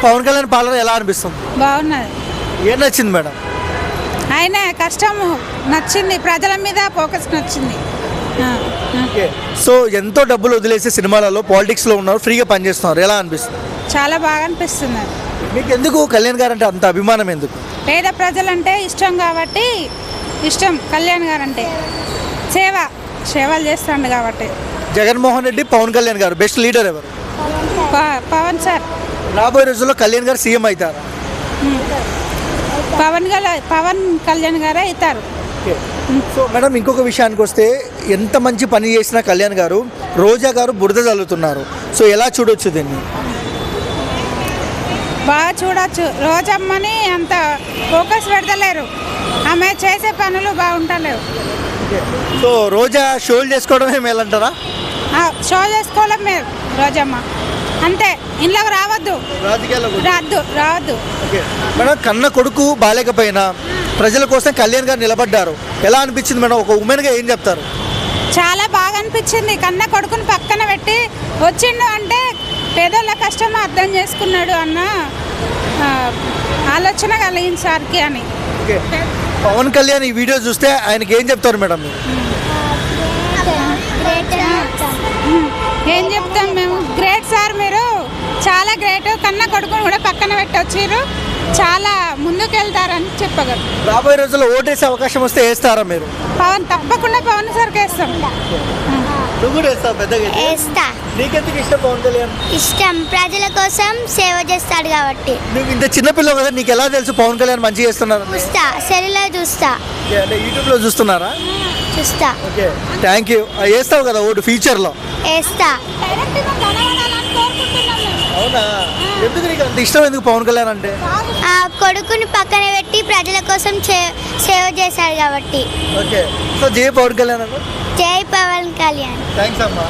పవన్ కళ్యాణ్ పాలన ఎలా అనిపిస్తుంది? బాగున్నది. ఏం నచ్చింది మేడం? ఆయన కష్టము నచ్చింది, ప్రజల మీద ఫోకస్ నచ్చింది. సో ఎంతో డబ్బులు వదిలేసి సినిమాలలో పాలిటిక్స్లో ఉన్నారు, ఫ్రీగా పనిచేస్తున్నారు, ఎలా అనిపిస్తుంది? చాలా బాగా అనిపిస్తుంది. మీకు ఎందుకు కళ్యాణ్ గారు అంటే అంత అభిమానం ఎందుకు? పేద ప్రజలంటే ఇష్టం కాబట్టి ఇష్టం. కళ్యాణ్ గారు అంటే సేవలు చేస్తాడు కాబట్టి. జగన్మోహన్ రెడ్డి, పవన్ కళ్యాణ్ గారు బెస్ట్ లీడర్ ఎవరు? పవన్ సార్. రాబోయే రోజుల్లో కళ్యాణ్ గారు సీఎం అవుతారా? పవన్ కళ్యాణ్ గారే అవుతారు. సో మేడం, ఇంకొక విషయానికి వస్తే ఎంత మంచి పని చేసినా కళ్యాణ్ గారు, రోజా గారు బురద చల్లుతున్నారు. సో ఎలా చూడొచ్చు దీన్ని? బాగా చూడొచ్చు. రోజమ్మని అంత ఫోకస్ పెడతలేరు, ఆమె చేసే పనులు బాగుంటలేవు. సో రోజా షోలు చేసుకోవడమే మేలంటారా? షో చేసుకోవడం మీరు రోజమ్మ అంతే, ఇంట్లోకి రావద్దు, రావద్దు. మేడం, కన్న కొడుకు బాలేకపోయినా ప్రజల కోసం కళ్యాణ్ గారు నిలబడ్డారు, ఎలా అనిపించింది మేడం? ఒక ఉమెన్గా ఏం చెప్తారు? చాలా బాగా అనిపించింది. కన్న కొడుకుని పక్కన పెట్టి వచ్చిండు అంటే పేదోళ్ళ కష్టం అర్థం చేసుకున్నాడు అన్న ఆలోచన కలిగింది సార్కి అని. పవన్ కళ్యాణ్ ఈ వీడియో చూస్తే ఆయనకి ఏం చెప్తారు మేడం? ఏం చెప్తాం మేము? గ్రేట్ సార్, మీరు చాలా గ్రేట్. కన్న కొడుకుని కూడా పక్కన పెట్టి వచ్చారు, చాలా ముందుకు వెళ్తారని చెప్పగలరు. రాబోయే రోజుల్లో ఓటేసే అవకాశం వస్తే వేస్తారా మీరు? తప్పకుండా పవన్ సార్కి వేస్తాం. నువ్వు కూడా వేస్తావు? పెద్దగా వేస్తా. నీకెందుకు ఇష్టం పవన్ కళ్యాణ్? ఇష్టం, ప్రజల కోసం సేవ చేస్తాడు కాబట్టి. నువ్వు ఇంత చిన్నపిల్లవు కదా, నీకు ఎలా తెలుసు పవన్ కళ్యాణ్ మంచిగా చేస్తున్నారు? చూస్తా, సెల్లులో చూస్తా. యూట్యూబ్లో చూస్తున్నారా? చూస్తా. Okay, thank you. వేస్తావు కదా ఓటు ఫ్యూచర్లో? వేస్తా. అవునా? ఎందుకు నీకు అంత ఇష్టం? ఎందుకు పవన్ కళ్యాణ్ అంటే? ఆ కొడుకుని పక్కన పెట్టి ప్రజల కోసం సేవ చేశాడు కాబట్టి. ఓకే, సో జై పవన్ కళ్యాణ్ అన్న. జై పవన్ కళ్యాణ్. థ్యాంక్స్ అమ్మా.